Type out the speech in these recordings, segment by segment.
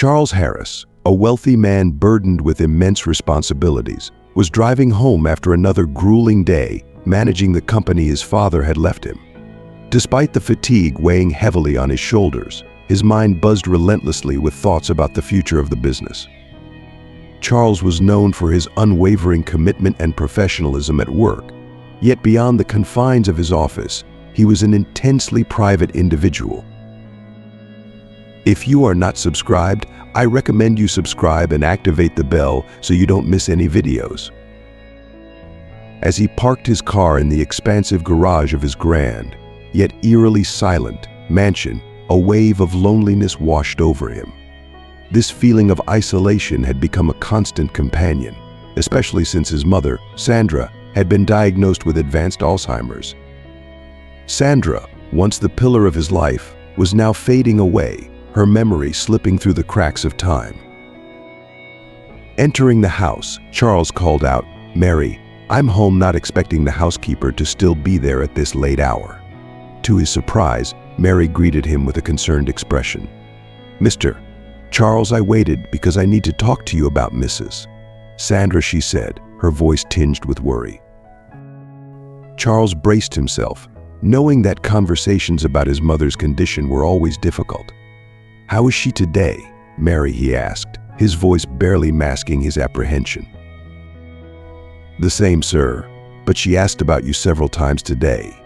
Charles Harris, a wealthy man burdened with immense responsibilities, was driving home after another grueling day managing the company his father had left him. Despite the fatigue weighing heavily on his shoulders, his mind buzzed relentlessly with thoughts about the future of the business. Charles was known for his unwavering commitment and professionalism at work, yet beyond the confines of his office, he was an intensely private individual. If you are not subscribed, I recommend you subscribe and activate the bell so you don't miss any videos. As he parked his car in the expansive garage of his grand, yet eerily silent, mansion, a wave of loneliness washed over him. This feeling of isolation had become a constant companion, especially since his mother, Sandra, had been diagnosed with advanced Alzheimer's. Sandra, once the pillar of his life, was now fading away, her memory slipping through the cracks of time. Entering the house, Charles called out, "Mary, I'm home," not expecting the housekeeper to still be there at this late hour. To his surprise, Mary greeted him with a concerned expression. "Mr. Charles, I waited because I need to talk to you about Mrs. Sandra," she said, her voice tinged with worry. Charles braced himself, knowing that conversations about his mother's condition were always difficult. "How is she today, Mary?" he asked, his voice barely masking his apprehension. "The same, sir, but she asked about you several times today.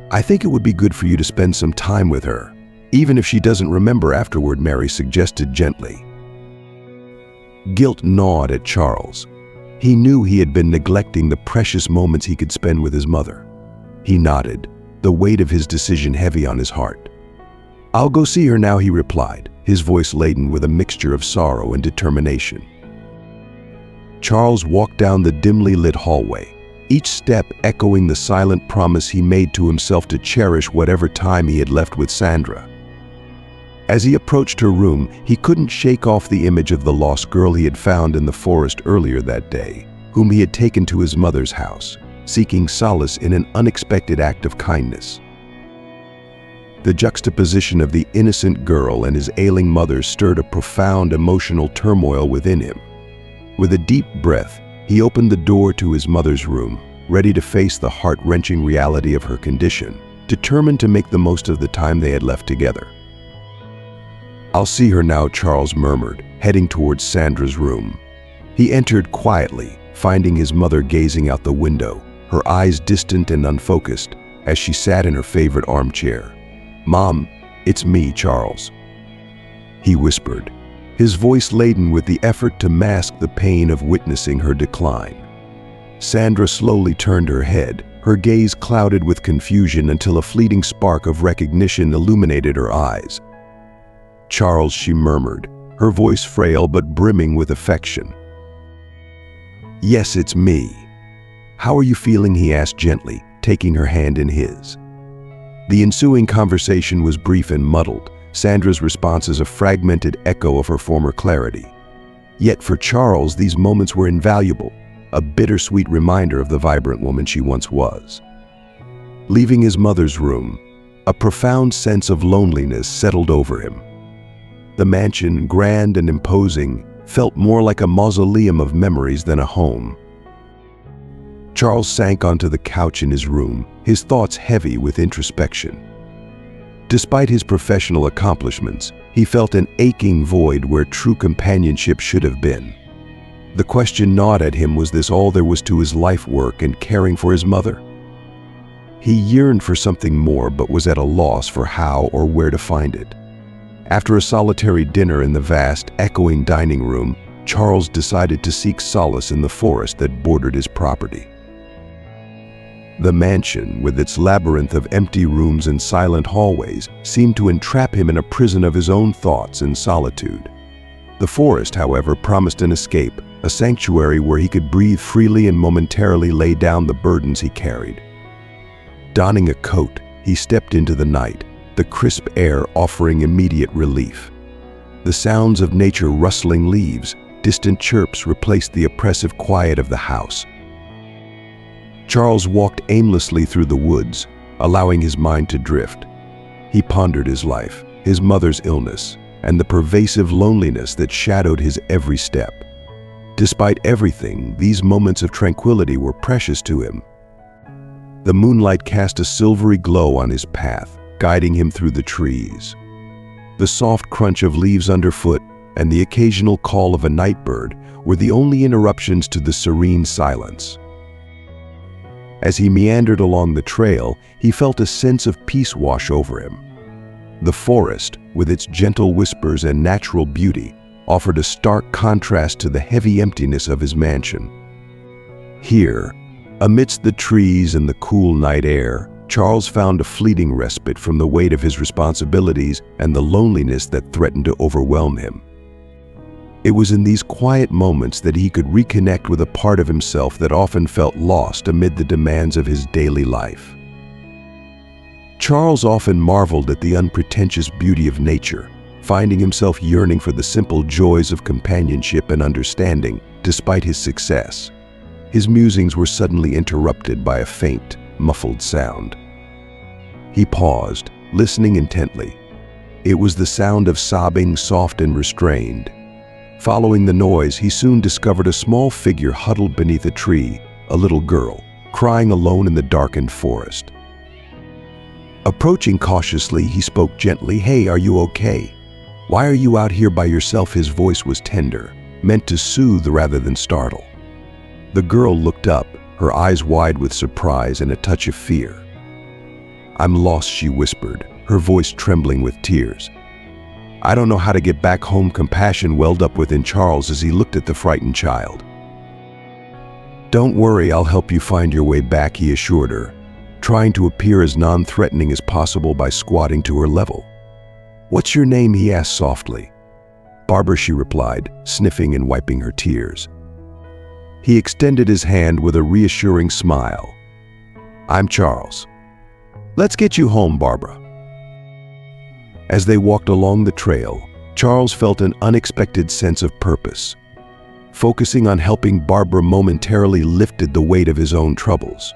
I think it would be good for you to spend some time with her, even if she doesn't remember afterward," Mary suggested gently. Guilt gnawed at Charles. He knew he had been neglecting the precious moments he could spend with his mother. He nodded, the weight of his decision heavy on his heart. "I'll go see her now," he replied, his voice laden with a mixture of sorrow and determination. Charles walked down the dimly lit hallway, each step echoing the silent promise he made to himself to cherish whatever time he had left with Sandra. As he approached her room, he couldn't shake off the image of the lost girl he had found in the forest earlier that day, whom he had taken to his mother's house, seeking solace in an unexpected act of kindness. The juxtaposition of the innocent girl and his ailing mother stirred a profound emotional turmoil within him. With a deep breath, he opened the door to his mother's room, ready to face the heart-wrenching reality of her condition, determined to make the most of the time they had left together. "I'll see her now," Charles murmured, heading towards Sandra's room. He entered quietly, finding his mother gazing out the window, her eyes distant and unfocused, as she sat in her favorite armchair. "Mom, it's me, Charles," he whispered, his voice laden with the effort to mask the pain of witnessing her decline. Sandra slowly turned her head, her gaze clouded with confusion until a fleeting spark of recognition illuminated her eyes. "Charles," she murmured, her voice frail but brimming with affection. "Yes, it's me. How are you feeling?" he asked gently, taking her hand in his. The ensuing conversation was brief and muddled, Sandra's responses a fragmented echo of her former clarity. Yet for Charles, these moments were invaluable, a bittersweet reminder of the vibrant woman she once was. Leaving his mother's room, a profound sense of loneliness settled over him. The mansion, grand and imposing, felt more like a mausoleum of memories than a home. Charles sank onto the couch in his room, his thoughts heavy with introspection. Despite his professional accomplishments, he felt an aching void where true companionship should have been. The question gnawed at him: was this all there was to his life work and caring for his mother? He yearned for something more, but was at a loss for how or where to find it. After a solitary dinner in the vast, echoing dining room, Charles decided to seek solace in the forest that bordered his property. The mansion, with its labyrinth of empty rooms and silent hallways, seemed to entrap him in a prison of his own thoughts and solitude. The forest, however, promised an escape, a sanctuary where he could breathe freely and momentarily lay down the burdens he carried. Donning a coat, he stepped into the night, the crisp air offering immediate relief. The sounds of nature rustling leaves, distant chirps replaced the oppressive quiet of the house. Charles walked aimlessly through the woods, allowing his mind to drift. He pondered his life, his mother's illness, and the pervasive loneliness that shadowed his every step. Despite everything, these moments of tranquility were precious to him. The moonlight cast a silvery glow on his path, guiding him through the trees. The soft crunch of leaves underfoot and the occasional call of a night bird were the only interruptions to the serene silence. As he meandered along the trail, he felt a sense of peace wash over him. The forest, with its gentle whispers and natural beauty, offered a stark contrast to the heavy emptiness of his mansion. Here, amidst the trees and the cool night air, Charles found a fleeting respite from the weight of his responsibilities and the loneliness that threatened to overwhelm him. It was in these quiet moments that he could reconnect with a part of himself that often felt lost amid the demands of his daily life. Charles often marveled at the unpretentious beauty of nature, finding himself yearning for the simple joys of companionship and understanding despite his success. His musings were suddenly interrupted by a faint, muffled sound. He paused, listening intently. It was the sound of sobbing, soft and restrained. Following the noise, he soon discovered a small figure huddled beneath a tree, a little girl, crying alone in the darkened forest. Approaching cautiously, he spoke gently, "Hey, are you okay? Why are you out here by yourself?" His voice was tender, meant to soothe rather than startle. The girl looked up, her eyes wide with surprise and a touch of fear. "I'm lost," she whispered, her voice trembling with tears. "I don't know how to get back home." Compassion welled up within Charles as he looked at the frightened child. "Don't worry, I'll help you find your way back," he assured her, trying to appear as non-threatening as possible by squatting to her level. "What's your name?" he asked softly. "Barbara," she replied, sniffing and wiping her tears. He extended his hand with a reassuring smile. "I'm Charles. Let's get you home, Barbara." As they walked along the trail, Charles felt an unexpected sense of purpose. Focusing on helping Barbara momentarily lifted the weight of his own troubles.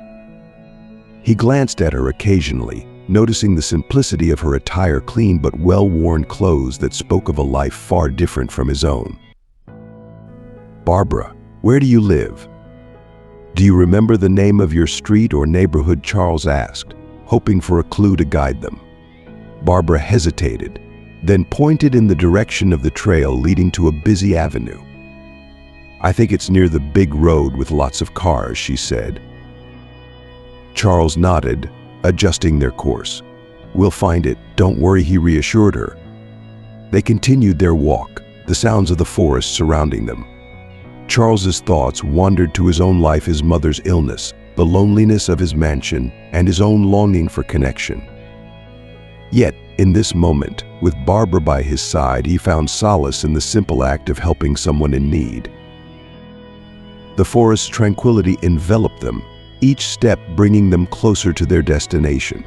He glanced at her occasionally, noticing the simplicity of her attire, clean but well-worn clothes that spoke of a life far different from his own. "Barbara, where do you live? Do you remember the name of your street or neighborhood?" Charles asked, hoping for a clue to guide them. Barbara hesitated, then pointed in the direction of the trail leading to a busy avenue. "I think it's near the big road with lots of cars," she said. Charles nodded, adjusting their course. "We'll find it, don't worry," he reassured her. They continued their walk, the sounds of the forest surrounding them. Charles's thoughts wandered to his own life, his mother's illness, the loneliness of his mansion, and his own longing for connection. Yet, in this moment, with Barbara by his side, he found solace in the simple act of helping someone in need. The forest's tranquility enveloped them, each step bringing them closer to their destination.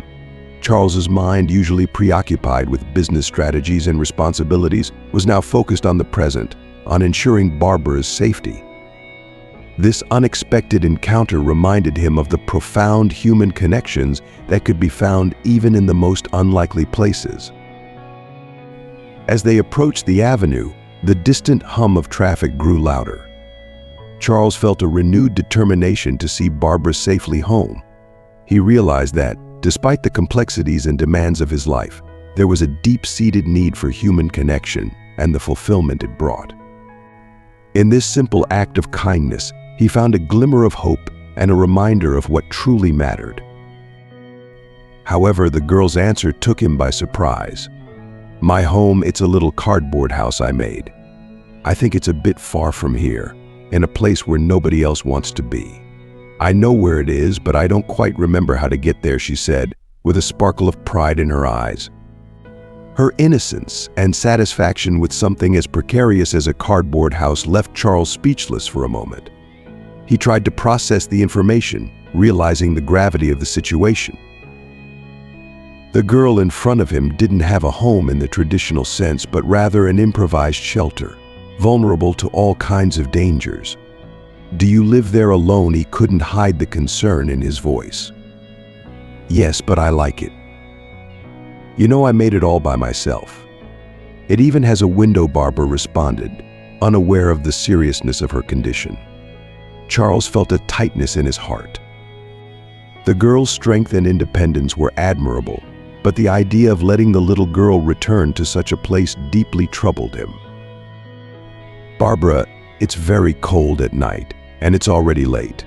Charles's mind, usually preoccupied with business strategies and responsibilities, was now focused on the present, on ensuring Barbara's safety. This unexpected encounter reminded him of the profound human connections that could be found even in the most unlikely places. As they approached the avenue, the distant hum of traffic grew louder. Charles felt a renewed determination to see Barbara safely home. He realized that, despite the complexities and demands of his life, there was a deep-seated need for human connection and the fulfillment it brought. In this simple act of kindness, he found a glimmer of hope and a reminder of what truly mattered. However, the girl's answer took him by surprise. "My home, it's a little cardboard house I made. I think it's a bit far from here, in a place where nobody else wants to be. I know where it is, but I don't quite remember how to get there," she said, with a sparkle of pride in her eyes. Her innocence and satisfaction with something as precarious as a cardboard house left Charles speechless for a moment. He tried to process the information, realizing the gravity of the situation. The girl in front of him didn't have a home in the traditional sense, but rather an improvised shelter, vulnerable to all kinds of dangers. "Do you live there alone?" He couldn't hide the concern in his voice. "Yes, but I like it. You know, I made it all by myself. It even has a window," Barbara responded, unaware of the seriousness of her condition. Charles felt a tightness in his heart. The girl's strength and independence were admirable, but the idea of letting the little girl return to such a place deeply troubled him. "Barbara, it's very cold at night, and it's already late.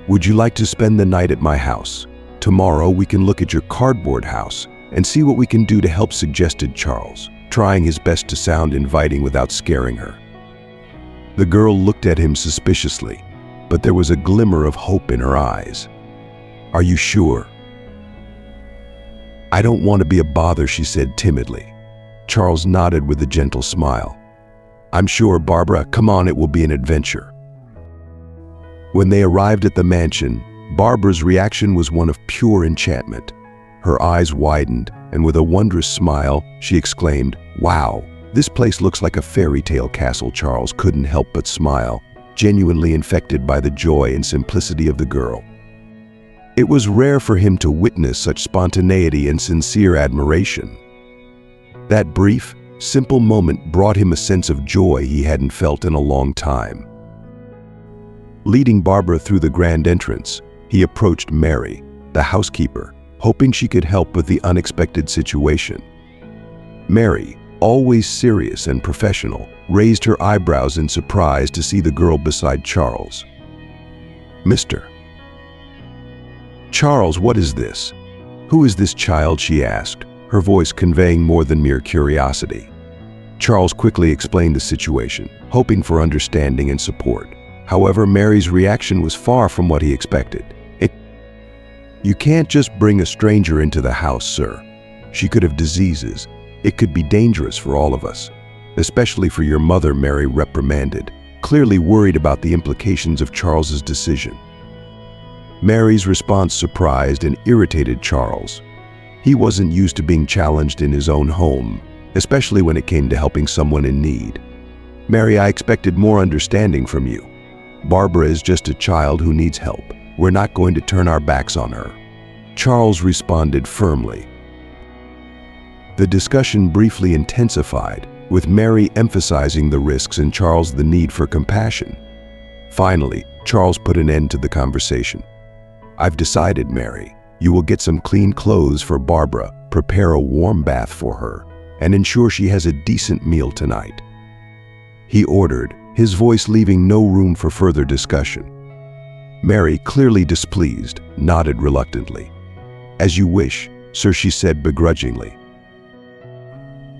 Would you like to spend the night at my house? Tomorrow we can look at your cardboard house and see what we can do to help," suggested Charles, trying his best to sound inviting without scaring her. The girl looked at him suspiciously, but there was a glimmer of hope in her eyes. "Are you sure?" "I don't want to be a bother," she said timidly. Charles nodded with a gentle smile. "I'm sure, Barbara. Come on, it will be an adventure." When they arrived at the mansion, Barbara's reaction was one of pure enchantment. Her eyes widened, and with a wondrous smile, she exclaimed, "Wow, this place looks like a fairy tale castle." Charles couldn't help but smile, genuinely infected by the joy and simplicity of the girl. It was rare for him to witness such spontaneity and sincere admiration. That brief, simple moment brought him a sense of joy he hadn't felt in a long time. Leading Barbara through the grand entrance, he approached Mary, the housekeeper, hoping she could help with the unexpected situation. Mary, always serious and professional, raised her eyebrows in surprise to see the girl beside Charles. "Mr. Charles, what is this? Who is this child?" she asked, her voice conveying more than mere curiosity. Charles quickly explained the situation, hoping for understanding and support. However, Mary's reaction was far from what he expected. "You can't just bring a stranger into the house, sir. She could have diseases. It could be dangerous for all of us, especially for your mother," Mary reprimanded, clearly worried about the implications of Charles's decision. Mary's response surprised and irritated Charles. He wasn't used to being challenged in his own home, especially when it came to helping someone in need. "Mary, I expected more understanding from you. Barbara is just a child who needs help. We're not going to turn our backs on her," Charles responded firmly. The discussion briefly intensified, with Mary emphasizing the risks and Charles the need for compassion. Finally, Charles put an end to the conversation. "I've decided, Mary. You will get some clean clothes for Barbara, prepare a warm bath for her, and ensure she has a decent meal tonight," he ordered, his voice leaving no room for further discussion. Mary, clearly displeased, nodded reluctantly. "As you wish, sir," she said begrudgingly.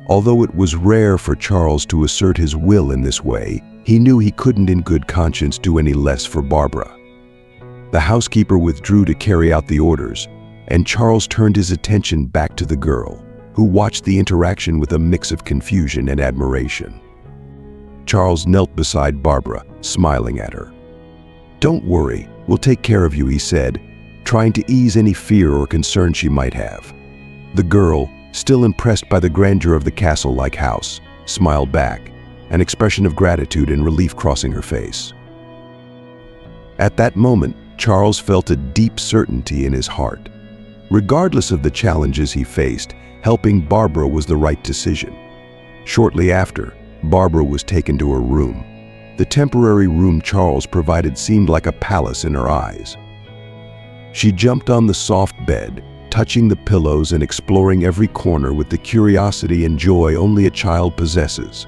Although it was rare for Charles to assert his will in this way, he knew he couldn't in good conscience do any less for Barbara. The housekeeper withdrew to carry out the orders, and Charles turned his attention back to the girl, who watched the interaction with a mix of confusion and admiration. Charles knelt beside Barbara, smiling at her. "Don't worry, we'll take care of you," he said, trying to ease any fear or concern she might have. The girl, still impressed by the grandeur of the castle-like house, smiled back, an expression of gratitude and relief crossing her face. At that moment, Charles felt a deep certainty in his heart. Regardless of the challenges he faced, helping Barbara was the right decision. Shortly after, Barbara was taken to her room. The temporary room Charles provided seemed like a palace in her eyes. She jumped on the soft bed, touching the pillows and exploring every corner with the curiosity and joy only a child possesses.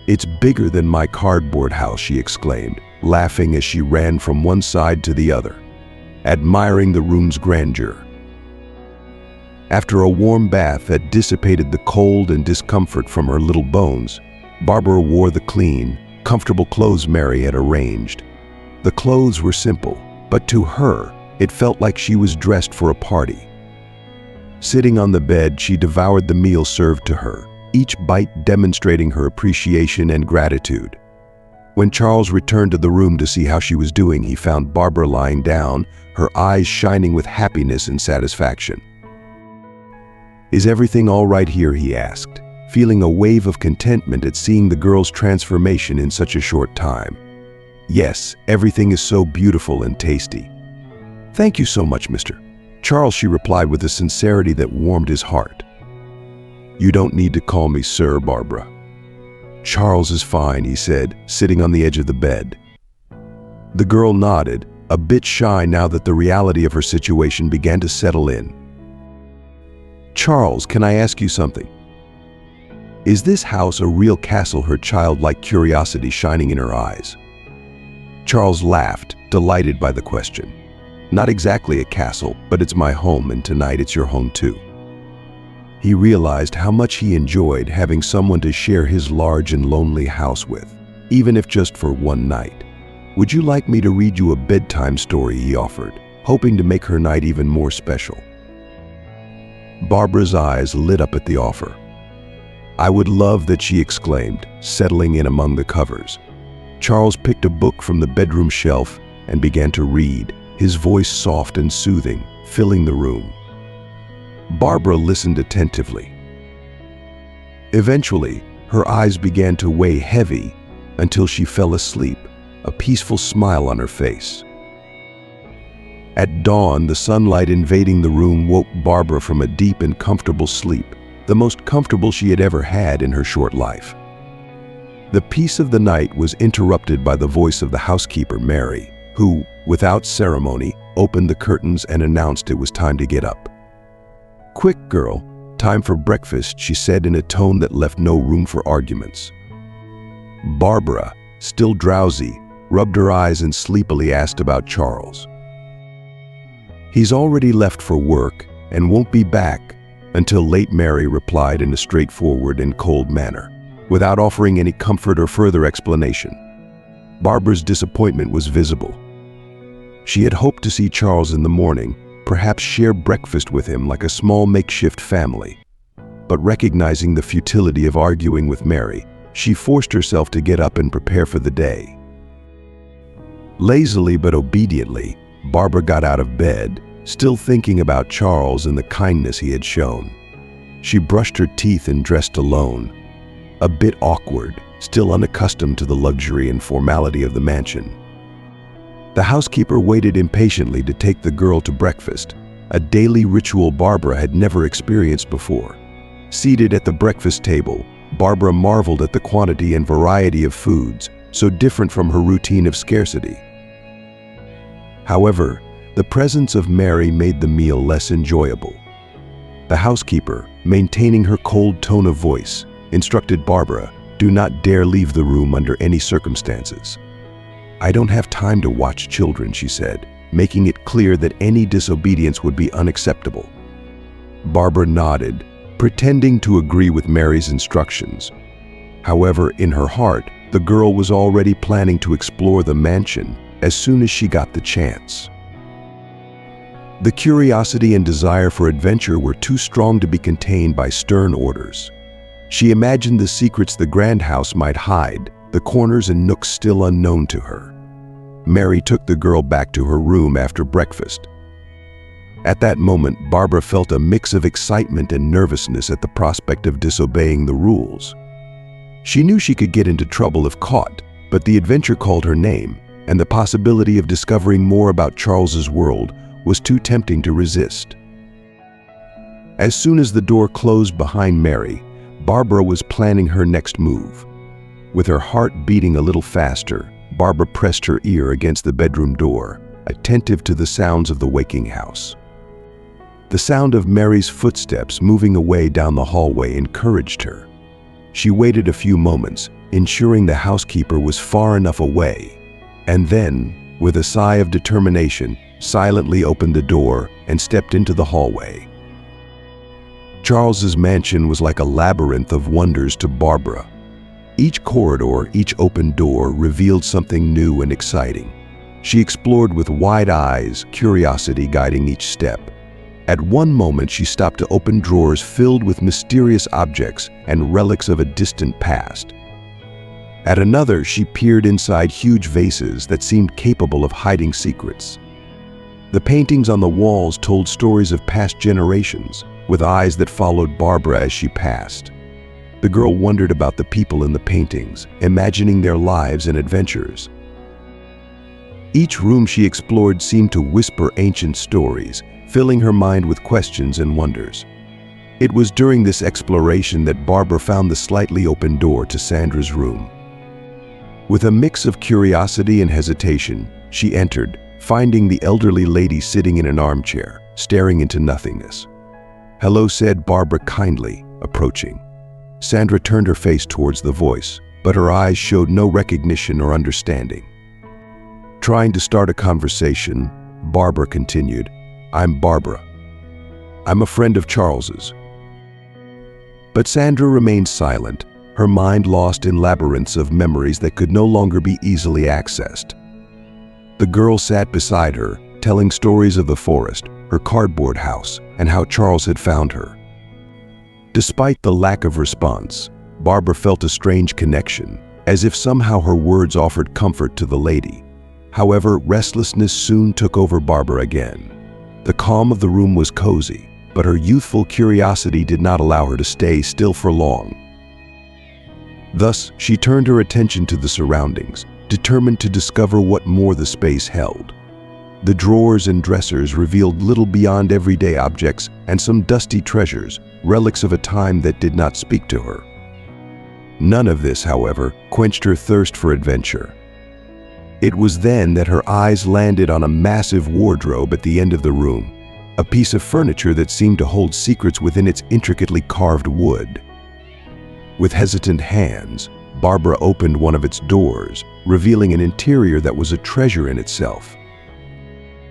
"It's bigger than my cardboard house," she exclaimed, laughing as she ran from one side to the other, admiring the room's grandeur. After a warm bath that dissipated the cold and discomfort from her little bones, Barbara wore the clean, comfortable clothes Mary had arranged. The clothes were simple, but to her, it felt like she was dressed for a party. Sitting on the bed, she devoured the meal served to her, each bite demonstrating her appreciation and gratitude. When Charles returned to the room to see how she was doing, he found Barbara lying down, her eyes shining with happiness and satisfaction. "Is everything all right here?" he asked, feeling a wave of contentment at seeing the girl's transformation in such a short time. "Yes, everything is so beautiful and tasty." "Thank you so much, Mr. Charles," she replied with a sincerity that warmed his heart. "You don't need to call me sir, Barbara." "Charles is fine," he said, sitting on the edge of the bed. The girl nodded, a bit shy now that the reality of her situation began to settle in. "Charles, can I ask you something? Is this house a real castle?" her childlike curiosity shining in her eyes. Charles laughed, delighted by the question. "Not exactly a castle, but it's my home, and tonight it's your home too." He realized how much he enjoyed having someone to share his large and lonely house with, even if just for one night. "Would you like me to read you a bedtime story?" he offered, hoping to make her night even more special. Barbara's eyes lit up at the offer. "I would love that," she exclaimed, settling in among the covers. Charles picked a book from the bedroom shelf and began to read, his voice soft and soothing, filling the room. Barbara listened attentively. Eventually, her eyes began to weigh heavy until she fell asleep, a peaceful smile on her face. At dawn, the sunlight invading the room woke Barbara from a deep and comfortable sleep, the most comfortable she had ever had in her short life. The peace of the night was interrupted by the voice of the housekeeper, Mary, who, without ceremony, opened the curtains and announced it was time to get up. "Quick, girl, time for breakfast," she said in a tone that left no room for arguments. Barbara, still drowsy, rubbed her eyes and sleepily asked about Charles. "He's already left for work and won't be back until late," Mary replied in a straightforward and cold manner, without offering any comfort or further explanation. Barbara's disappointment was visible. She had hoped to see Charles in the morning, perhaps share breakfast with him like a small makeshift family. But recognizing the futility of arguing with Mary, she forced herself to get up and prepare for the day. Lazily but obediently, Barbara got out of bed, still thinking about Charles and the kindness he had shown. She brushed her teeth and dressed alone, a bit awkward, still unaccustomed to the luxury and formality of the mansion. The housekeeper waited impatiently to take the girl to breakfast, a daily ritual Barbara had never experienced before. Seated at the breakfast table, Barbara marveled at the quantity and variety of foods, so different from her routine of scarcity. However, the presence of Mary made the meal less enjoyable. The housekeeper, maintaining her cold tone of voice, instructed Barbara, "Do not dare leave the room under any circumstances." "I don't have time to watch children," she said, making it clear that any disobedience would be unacceptable. Barbara nodded, pretending to agree with Mary's instructions. However, in her heart, the girl was already planning to explore the mansion as soon as she got the chance. The curiosity and desire for adventure were too strong to be contained by stern orders. She imagined the secrets the grand house might hide, the corners and nooks still unknown to her. Mary took the girl back to her room after breakfast. At that moment, Barbara felt a mix of excitement and nervousness at the prospect of disobeying the rules. She knew she could get into trouble if caught, but the adventure called her name, and the possibility of discovering more about Charles's world was too tempting to resist. As soon as the door closed behind Mary, Barbara was planning her next move. With her heart beating a little faster, Barbara pressed her ear against the bedroom door, attentive to the sounds of the waking house. The sound of Mary's footsteps moving away down the hallway encouraged her. She waited a few moments, ensuring the housekeeper was far enough away, and then, with a sigh of determination, silently opened the door and stepped into the hallway. Charles's mansion was like a labyrinth of wonders to Barbara. Each corridor, each open door revealed something new and exciting. She explored with wide eyes, curiosity guiding each step. At one moment, she stopped to open drawers filled with mysterious objects and relics of a distant past. At another, she peered inside huge vases that seemed capable of hiding secrets. The paintings on the walls told stories of past generations, with eyes that followed Barbara as she passed. The girl wondered about the people in the paintings, imagining their lives and adventures. Each room she explored seemed to whisper ancient stories, filling her mind with questions and wonders. It was during this exploration that Barbara found the slightly open door to Sandra's room. With a mix of curiosity and hesitation, she entered, finding the elderly lady sitting in an armchair, staring into nothingness. "Hello," said Barbara kindly, approaching. Sandra turned her face towards the voice, but her eyes showed no recognition or understanding. Trying to start a conversation, Barbara continued, "I'm Barbara. I'm a friend of Charles's." But Sandra remained silent, her mind lost in labyrinths of memories that could no longer be easily accessed. The girl sat beside her, telling stories of the forest, her cardboard house, and how Charles had found her. Despite the lack of response, Barbara felt a strange connection, as if somehow her words offered comfort to the lady. However, restlessness soon took over Barbara again. The calm of the room was cozy, but her youthful curiosity did not allow her to stay still for long. Thus, she turned her attention to the surroundings, determined to discover what more the space held. The drawers and dressers revealed little beyond everyday objects and some dusty treasures, relics of a time that did not speak to her. None of this, however, quenched her thirst for adventure. It was then that her eyes landed on a massive wardrobe at the end of the room, a piece of furniture that seemed to hold secrets within its intricately carved wood. With hesitant hands, Barbara opened one of its doors, revealing an interior that was a treasure in itself.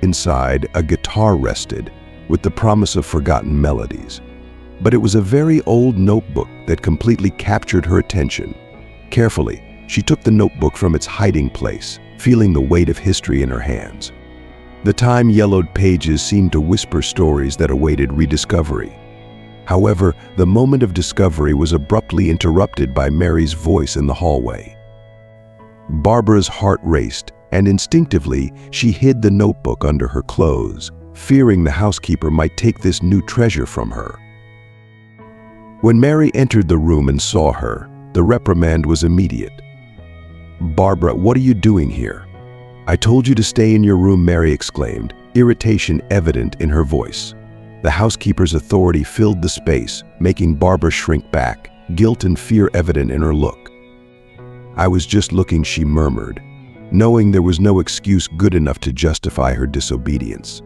Inside, a guitar rested, with the promise of forgotten melodies. But it was a very old notebook that completely captured her attention. Carefully, she took the notebook from its hiding place, feeling the weight of history in her hands. The time-yellowed pages seemed to whisper stories that awaited rediscovery. However, the moment of discovery was abruptly interrupted by Mary's voice in the hallway. Barbara's heart raced, and instinctively, she hid the notebook under her clothes, fearing the housekeeper might take this new treasure from her. When Mary entered the room and saw her, the reprimand was immediate. "Barbara, what are you doing here?" "I told you to stay in your room," Mary exclaimed, irritation evident in her voice. The housekeeper's authority filled the space, making Barbara shrink back, guilt and fear evident in her look. "I was just looking," she murmured, knowing there was no excuse good enough to justify her disobedience.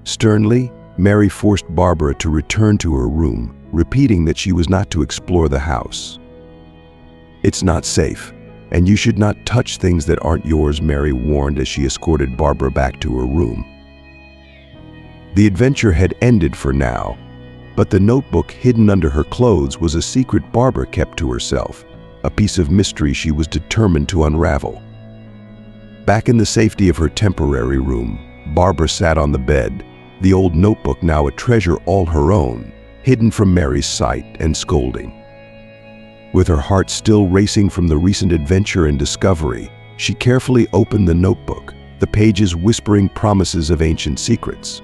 Sternly, Mary forced Barbara to return to her room, repeating that she was not to explore the house. "It's not safe, and you should not touch things that aren't yours," Mary warned as she escorted Barbara back to her room. The adventure had ended for now, but the notebook hidden under her clothes was a secret Barbara kept to herself, a piece of mystery she was determined to unravel. Back in the safety of her temporary room, Barbara sat on the bed, the old notebook now a treasure all her own, hidden from Mary's sight and scolding. With her heart still racing from the recent adventure and discovery, she carefully opened the notebook, the pages whispering promises of ancient secrets.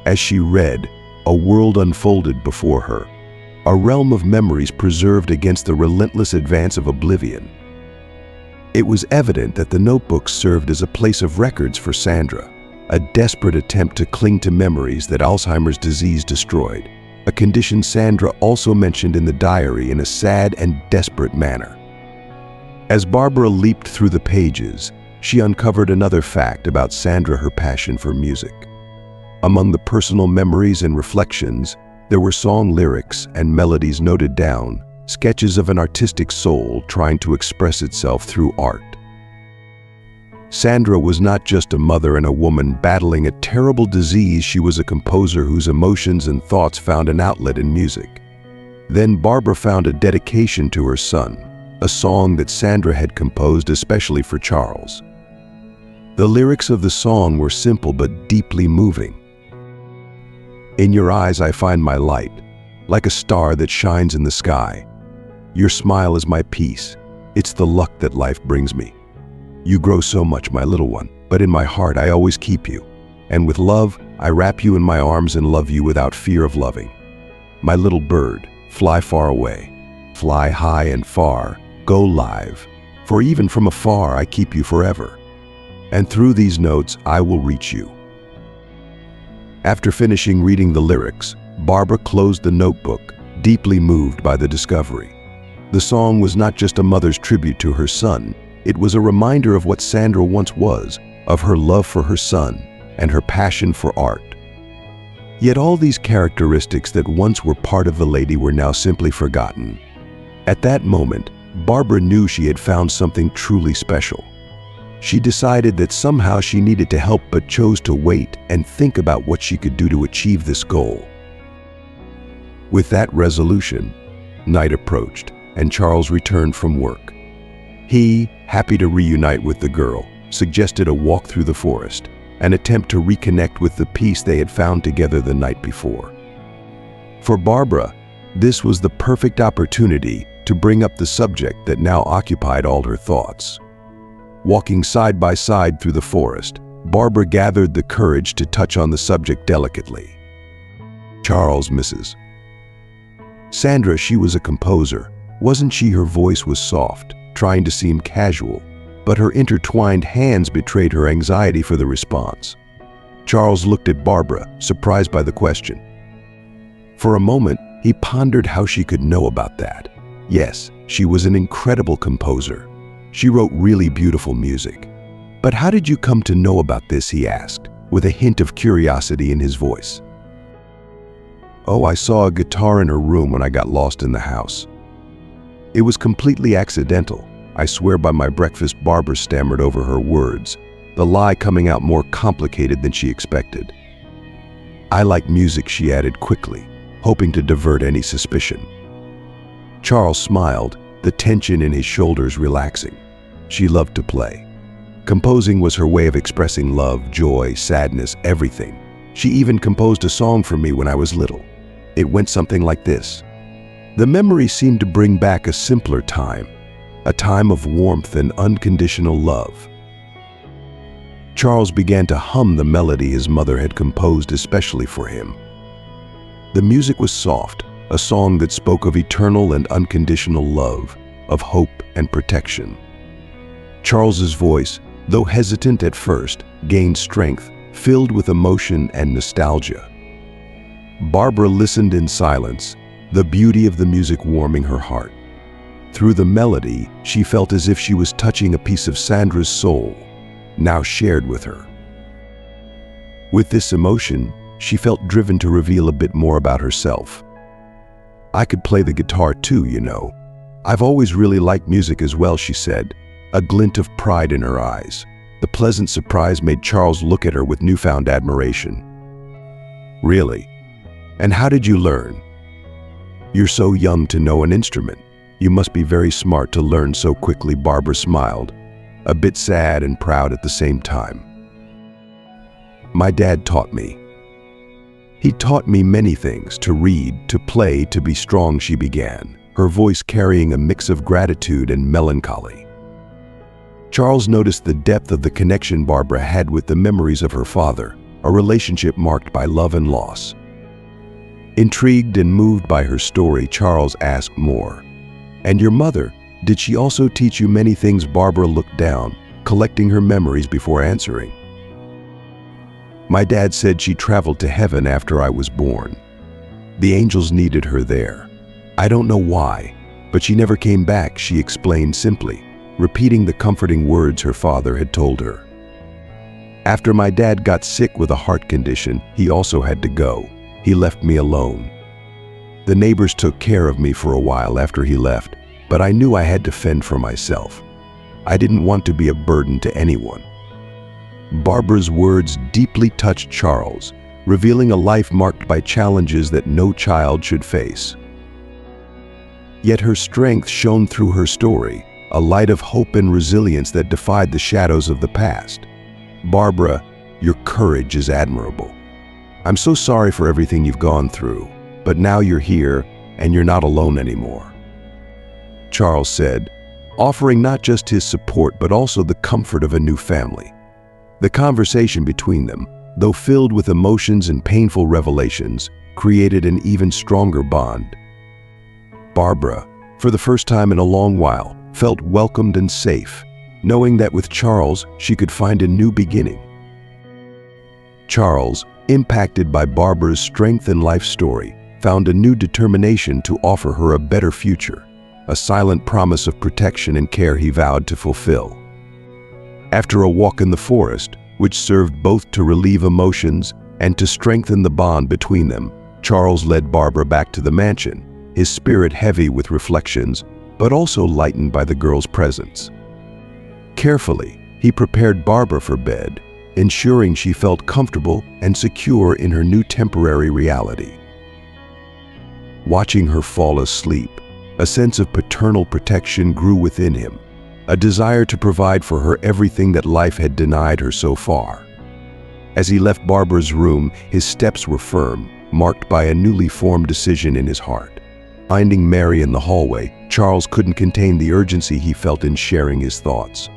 As she read, a world unfolded before her, a realm of memories preserved against the relentless advance of oblivion. It was evident that the notebook served as a place of records for Sandra, a desperate attempt to cling to memories that Alzheimer's disease destroyed, a condition Sandra also mentioned in the diary in a sad and desperate manner. As Barbara leaped through the pages, she uncovered another fact about Sandra: her passion for music. Among the personal memories and reflections, there were song lyrics and melodies noted down, sketches of an artistic soul trying to express itself through art. Sandra was not just a mother and a woman battling a terrible disease, she was a composer whose emotions and thoughts found an outlet in music. Then Barbara found a dedication to her son, a song that Sandra had composed especially for Charles. The lyrics of the song were simple but deeply moving. "In your eyes I find my light, like a star that shines in the sky. Your smile is my peace, it's the luck that life brings me. You grow so much, my little one, but in my heart I always keep you. And with love, I wrap you in my arms and love you without fear of loving. My little bird, fly far away. Fly high and far, go live. For even from afar I keep you forever. And through these notes I will reach you." After finishing reading the lyrics, Barbara closed the notebook, deeply moved by the discovery. The song was not just a mother's tribute to her son, it was a reminder of what Sandra once was, of her love for her son and her passion for art. Yet all these characteristics that once were part of the lady were now simply forgotten. At that moment, Barbara knew she had found something truly special. She decided that somehow she needed to help, but chose to wait and think about what she could do to achieve this goal. With that resolution, night approached and Charles returned from work. He, happy to reunite with the girl, suggested a walk through the forest, an attempt to reconnect with the peace they had found together the night before. For Barbara, this was the perfect opportunity to bring up the subject that now occupied all her thoughts. Walking side by side through the forest, Barbara gathered the courage to touch on the subject delicately. Charles, Mrs. Sandra, she was a composer. Wasn't she? Her voice was soft, trying to seem casual, but her intertwined hands betrayed her anxiety for the response. Charles looked at Barbara, surprised by the question. For a moment, he pondered how she could know about that. Yes, she was an incredible composer. She wrote really beautiful music. But how did you come to know about this? He asked, with a hint of curiosity in his voice. Oh, I saw a guitar in her room when I got lost in the house. It was completely accidental. I swear by my breakfast. Barbara stammered over her words, the lie coming out more complicated than she expected. I like music, she added quickly, hoping to divert any suspicion. Charles smiled, the tension in his shoulders relaxing. She loved to play. Composing was her way of expressing love, joy, sadness, everything. She even composed a song for me when I was little. It went something like this. The memory seemed to bring back a simpler time, a time of warmth and unconditional love. Charles began to hum the melody his mother had composed especially for him. The music was soft, a song that spoke of eternal and unconditional love, of hope and protection. Charles's voice, though hesitant at first, gained strength, filled with emotion and nostalgia. Barbara listened in silence, the beauty of the music warming her heart. Through the melody, she felt as if she was touching a piece of Sandra's soul, now shared with her. With this emotion, she felt driven to reveal a bit more about herself. I could play the guitar too, you know. I've always really liked music as well, she said, a glint of pride in her eyes. The pleasant surprise made Charles look at her with newfound admiration. Really? And how did you learn? You're so young to know an instrument. You must be very smart to learn so quickly. Barbara smiled, a bit sad and proud at the same time. My dad taught me. He taught me many things, to read, to play, to be strong, she began, her voice carrying a mix of gratitude and melancholy. Charles noticed the depth of the connection Barbara had with the memories of her father, a relationship marked by love and loss. Intrigued and moved by her story, Charles asked more. And your mother, did she also teach you many things? Barbara looked down, collecting her memories before answering. My dad said she traveled to heaven after I was born. The angels needed her there. I don't know why, but she never came back, she explained simply, repeating the comforting words her father had told her. After my dad got sick with a heart condition, he also had to go. He left me alone. The neighbors took care of me for a while after he left, but I knew I had to fend for myself. I didn't want to be a burden to anyone. Barbara's words deeply touched Charles, revealing a life marked by challenges that no child should face. Yet her strength shone through her story, a light of hope and resilience that defied the shadows of the past. Barbara, your courage is admirable. I'm so sorry for everything you've gone through, but now you're here and you're not alone anymore. Charles said, offering not just his support but also the comfort of a new family. The conversation between them, though filled with emotions and painful revelations, created an even stronger bond. Barbara, for the first time in a long while, felt welcomed and safe, knowing that with Charles she could find a new beginning. Charles, impacted by Barbara's strength and life story, found a new determination to offer her a better future, a silent promise of protection and care he vowed to fulfill. After a walk in the forest, which served both to relieve emotions and to strengthen the bond between them, Charles led Barbara back to the mansion, his spirit heavy with reflections, but also lightened by the girl's presence. Carefully, he prepared Barbara for bed, ensuring she felt comfortable and secure in her new temporary reality. Watching her fall asleep, a sense of paternal protection grew within him, a desire to provide for her everything that life had denied her so far. As he left Barbara's room, his steps were firm, marked by a newly formed decision in his heart. Finding Mary in the hallway, Charles couldn't contain the urgency he felt in sharing his thoughts.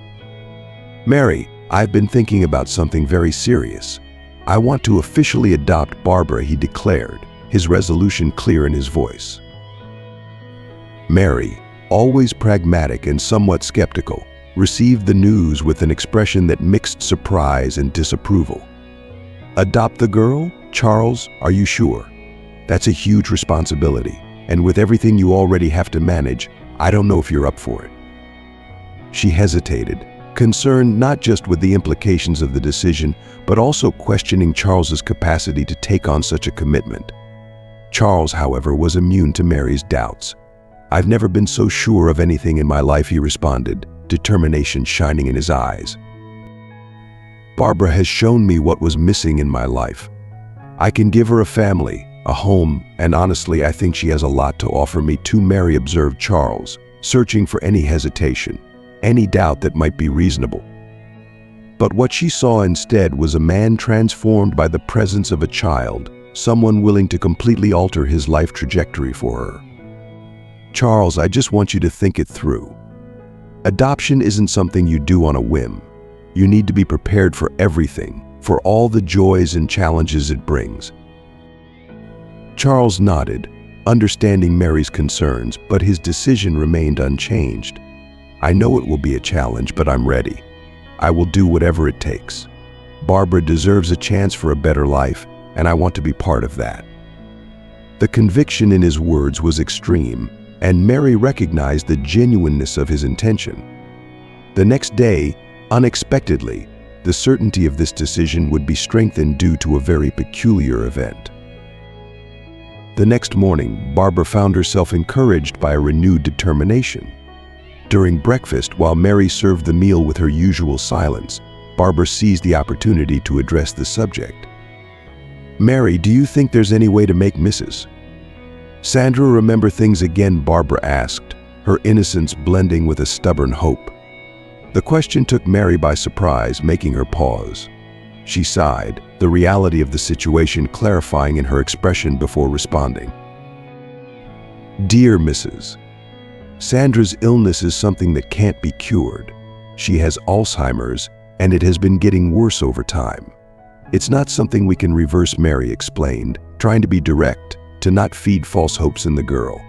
"Mary, I've been thinking about something very serious. I want to officially adopt Barbara," he declared, his resolution clear in his voice. Mary, always pragmatic and somewhat skeptical, received the news with an expression that mixed surprise and disapproval. "Adopt the girl? Charles, are you sure? That's a huge responsibility, and with everything you already have to manage, I don't know if you're up for it." She hesitated, concerned not just with the implications of the decision, but also questioning Charles's capacity to take on such a commitment. Charles, however, was immune to Mary's doubts. "I've never been so sure of anything in my life," he responded, determination shining in his eyes. "Barbara has shown me what was missing in my life. I can give her a family, a home, and honestly, I think she has a lot to offer me too," Mary observed Charles, searching for any hesitation, any doubt that might be reasonable. But what she saw instead was a man transformed by the presence of a child, someone willing to completely alter his life trajectory for her. "Charles, I just want you to think it through. Adoption isn't something you do on a whim. You need to be prepared for everything, for all the joys and challenges it brings." Charles nodded, understanding Mary's concerns, but his decision remained unchanged. "I know it will be a challenge, but I'm ready. I will do whatever it takes. Barbara deserves a chance for a better life, and I want to be part of that." The conviction in his words was extreme, and Mary recognized the genuineness of his intention. The next day, unexpectedly, the certainty of this decision would be strengthened due to a very peculiar event. The next morning, Barbara found herself encouraged by a renewed determination. During breakfast, while Mary served the meal with her usual silence, Barbara seized the opportunity to address the subject. "Mary, do you think there's any way to make Mrs. Sandra remember things again?" Barbara asked, her innocence blending with a stubborn hope. The question took Mary by surprise, making her pause. She sighed, the reality of the situation clarifying in her expression before responding. "Dear Mrs. Sandra's illness is something that can't be cured. She has Alzheimer's, and it has been getting worse over time. It's not something we can reverse," Mary explained, trying to be direct, to not feed false hopes in the girl.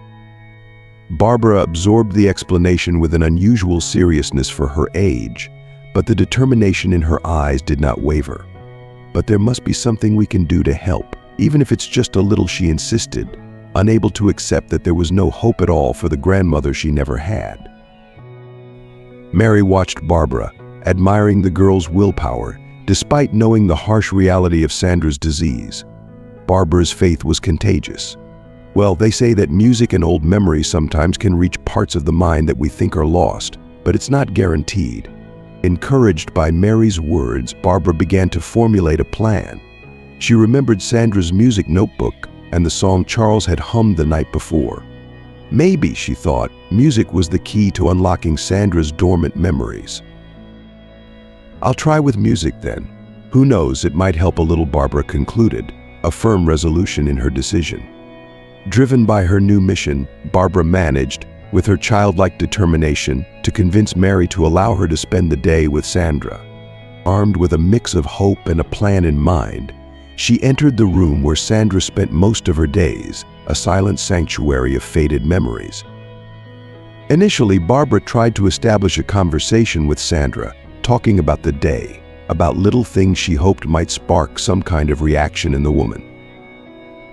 Barbara absorbed the explanation with an unusual seriousness for her age, but the determination in her eyes did not waver. "But there must be something we can do to help, even if it's just a little," she insisted, unable to accept that there was no hope at all for the grandmother she never had. Mary watched Barbara, admiring the girl's willpower, despite knowing the harsh reality of Sandra's disease. Barbara's faith was contagious. "Well, they say that music and old memories sometimes can reach parts of the mind that we think are lost, but it's not guaranteed." Encouraged by Mary's words, Barbara began to formulate a plan. She remembered Sandra's music notebook and the song Charles had hummed the night before. Maybe, she thought, music was the key to unlocking Sandra's dormant memories. "I'll try with music then. Who knows, it might help a little," Barbara concluded, a firm resolution in her decision. Driven by her new mission, Barbara managed, with her childlike determination, to convince Mary to allow her to spend the day with Sandra. Armed with a mix of hope and a plan in mind, she entered the room where Sandra spent most of her days, a silent sanctuary of faded memories. Initially, Barbara tried to establish a conversation with Sandra, talking about the day, about little things she hoped might spark some kind of reaction in the woman.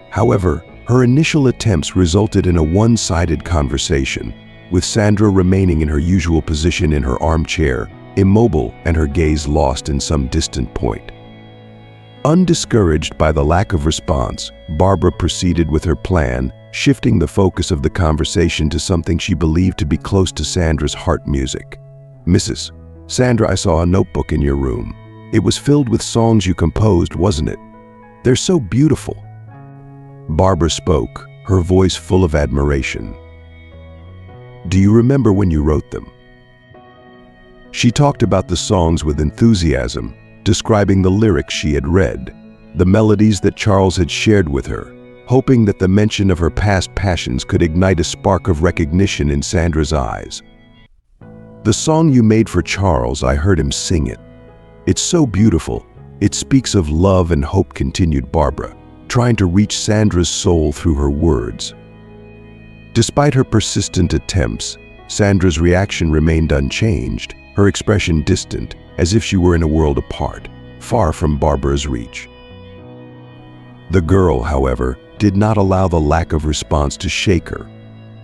However, her initial attempts resulted in a one-sided conversation, with Sandra remaining in her usual position in her armchair, immobile and her gaze lost in some distant point. Undiscouraged by the lack of response, Barbara proceeded with her plan, shifting the focus of the conversation to something she believed to be close to Sandra's heart music. "Mrs. Sandra, I saw a notebook in your room. It was filled with songs you composed, wasn't it? They're so beautiful." Barbara spoke, her voice full of admiration. "Do you remember when you wrote them?" She talked about the songs with enthusiasm, describing the lyrics she had read, the melodies that Charles had shared with her, hoping that the mention of her past passions could ignite a spark of recognition in Sandra's eyes. "The song you made for Charles, I heard him sing it. It's so beautiful. It speaks of love and hope," continued Barbara, trying to reach Sandra's soul through her words. Despite her persistent attempts, Sandra's reaction remained unchanged, her expression distant, as if she were in a world apart, far from Barbara's reach. The girl, however, did not allow the lack of response to shake her.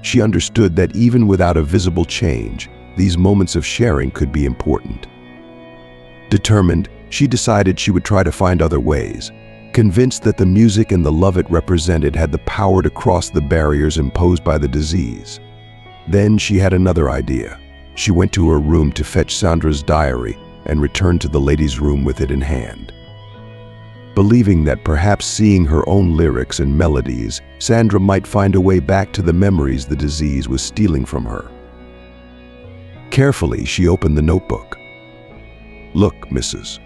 She understood that even without a visible change, these moments of sharing could be important. Determined, she decided she would try to find other ways, convinced that the music and the love it represented had the power to cross the barriers imposed by the disease. Then she had another idea. She went to her room to fetch Sandra's diary and returned to the ladies' room with it in hand. Believing that perhaps seeing her own lyrics and melodies, Sandra might find a way back to the memories the disease was stealing from her. Carefully, she opened the notebook. "Look, Mrs."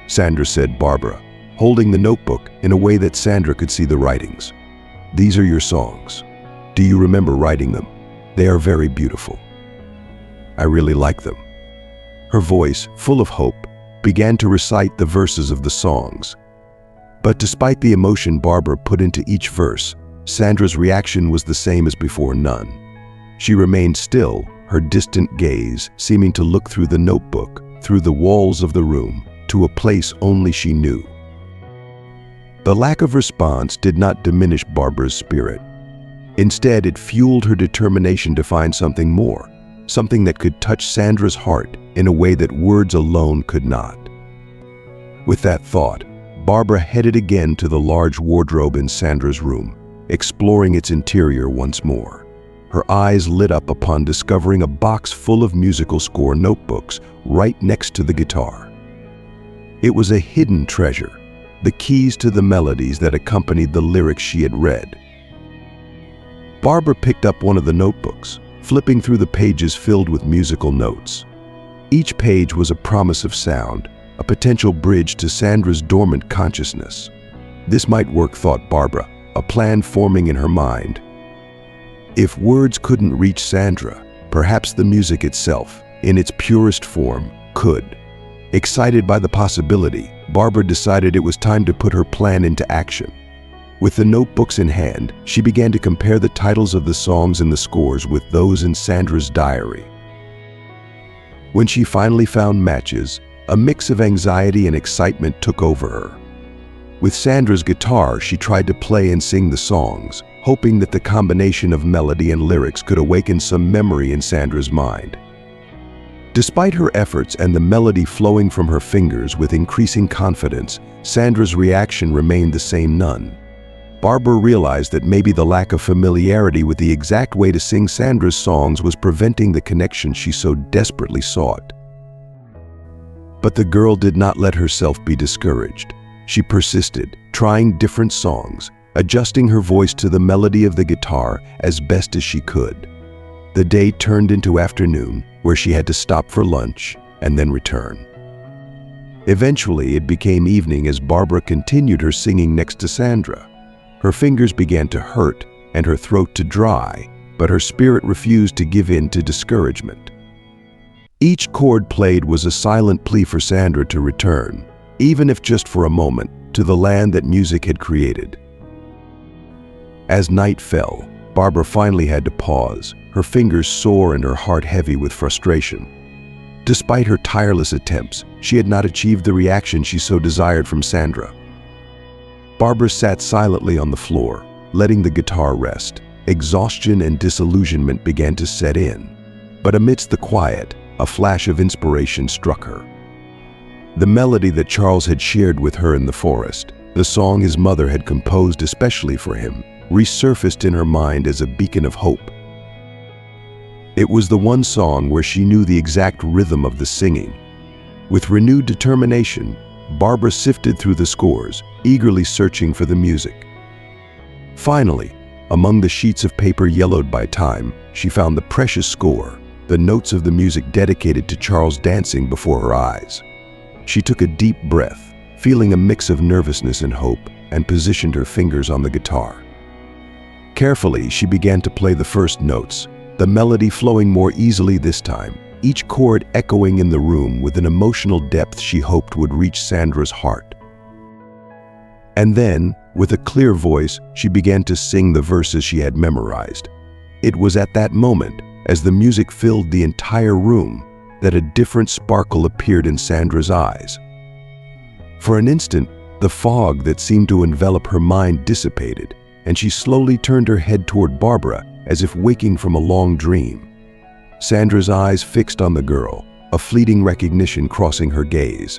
Sandra said, Barbara, holding the notebook in a way that Sandra could see the writings. "These are your songs. Do you remember writing them? They are very beautiful. I really like them." Her voice, full of hope, began to recite the verses of the songs. But despite the emotion Barbara put into each verse, Sandra's reaction was the same as before: none. She remained still, her distant gaze seeming to look through the notebook, through the walls of the room, to a place only she knew. The lack of response did not diminish Barbara's spirit. Instead, it fueled her determination to find something more, something that could touch Sandra's heart in a way that words alone could not. With that thought, Barbara headed again to the large wardrobe in Sandra's room, exploring its interior once more. Her eyes lit up upon discovering a box full of musical score notebooks right next to the guitar. It was a hidden treasure, the keys to the melodies that accompanied the lyrics she had read. Barbara picked up one of the notebooks, flipping through the pages filled with musical notes. Each page was a promise of sound, a potential bridge to Sandra's dormant consciousness. This might work, thought Barbara, a plan forming in her mind. If words couldn't reach Sandra, perhaps the music itself, in its purest form, could. Excited by the possibility, Barbara decided it was time to put her plan into action. With the notebooks in hand, she began to compare the titles of the songs and the scores with those in Sandra's diary. When she finally found matches, a mix of anxiety and excitement took over her. With Sandra's guitar, she tried to play and sing the songs, hoping that the combination of melody and lyrics could awaken some memory in Sandra's mind. Despite her efforts and the melody flowing from her fingers with increasing confidence, Sandra's reaction remained the same: none. Barbara realized that maybe the lack of familiarity with the exact way to sing Sandra's songs was preventing the connection she so desperately sought. But the girl did not let herself be discouraged. She persisted, trying different songs, adjusting her voice to the melody of the guitar as best as she could. The day turned into afternoon, where she had to stop for lunch and then return. Eventually, it became evening as Barbara continued her singing next to Sandra. Her fingers began to hurt and her throat to dry, but her spirit refused to give in to discouragement. Each chord played was a silent plea for Sandra to return, even if just for a moment, to the land that music had created. As night fell, Barbara finally had to pause, her fingers sore and her heart heavy with frustration. Despite her tireless attempts, she had not achieved the reaction she so desired from Sandra. Barbara sat silently on the floor, letting the guitar rest. Exhaustion and disillusionment began to set in. But amidst the quiet, a flash of inspiration struck her. The melody that Charles had shared with her in the forest, the song his mother had composed especially for him, resurfaced in her mind as a beacon of hope. It was the one song where she knew the exact rhythm of the singing. With renewed determination, Barbara sifted through the scores, eagerly searching for the music. Finally, among the sheets of paper yellowed by time, she found the precious score, the notes of the music dedicated to Charles dancing before her eyes. She took a deep breath, feeling a mix of nervousness and hope, and positioned her fingers on the guitar. Carefully, she began to play the first notes, the melody flowing more easily this time, each chord echoing in the room with an emotional depth she hoped would reach Sandra's heart. And then, with a clear voice, she began to sing the verses she had memorized. It was at that moment, as the music filled the entire room, that a different sparkle appeared in Sandra's eyes. For an instant, the fog that seemed to envelop her mind dissipated, and she slowly turned her head toward Barbara, as if waking from a long dream. Sandra's eyes fixed on the girl, a fleeting recognition crossing her gaze.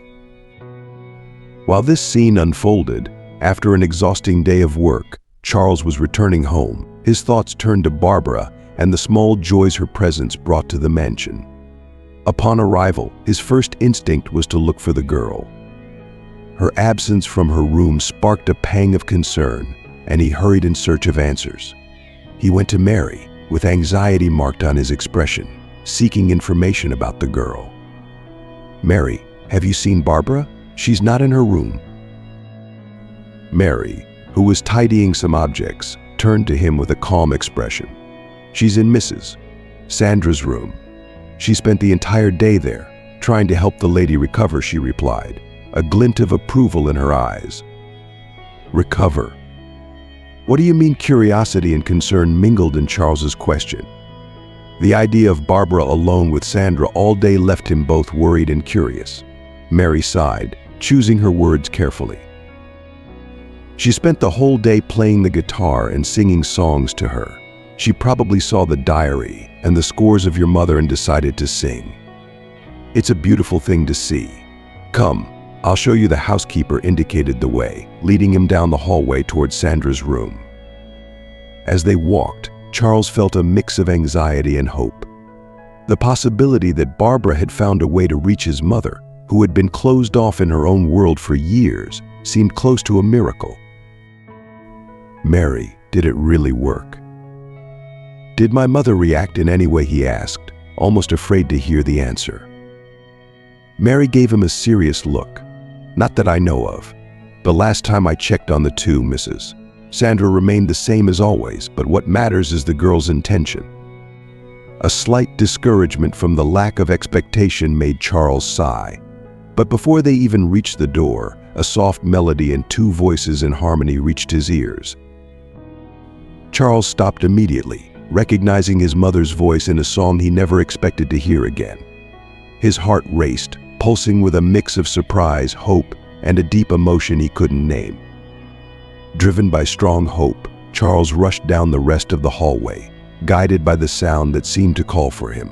While this scene unfolded, after an exhausting day of work, Charles was returning home. His thoughts turned to Barbara and the small joys her presence brought to the mansion. Upon arrival, his first instinct was to look for the girl. Her absence from her room sparked a pang of concern, and he hurried in search of answers. He went to Mary, with anxiety marked on his expression, seeking information about the girl. "Mary, have you seen Barbara? She's not in her room." Mary, who was tidying some objects, turned to him with a calm expression. "She's in Mrs. Sandra's room. She spent the entire day there, trying to help the lady recover," she replied, a glint of approval in her eyes. "Recover? What do you mean?" Curiosity and concern mingled in Charles's question. The idea of Barbara alone with Sandra all day left him both worried and curious. Mary sighed, choosing her words carefully. "She spent the whole day playing the guitar and singing songs to her. She probably saw the diary and the scores of your mother and decided to sing. It's a beautiful thing to see. Come, I'll show you." The housekeeper indicated the way, leading him down the hallway toward Sandra's room. As they walked, Charles felt a mix of anxiety and hope. The possibility that Barbara had found a way to reach his mother, who had been closed off in her own world for years, seemed close to a miracle. "Mary, did it really work? Did my mother react in any way?" he asked, almost afraid to hear the answer. Mary gave him a serious look. "Not that I know of. The last time I checked on the two, Mrs. Sandra remained the same as always, but what matters is the girl's intention." A slight discouragement from the lack of expectation made Charles sigh. But before they even reached the door, a soft melody and two voices in harmony reached his ears. Charles stopped immediately, recognizing his mother's voice in a song he never expected to hear again. His heart raced, pulsing with a mix of surprise, hope, and a deep emotion he couldn't name. Driven by strong hope, Charles rushed down the rest of the hallway, guided by the sound that seemed to call for him.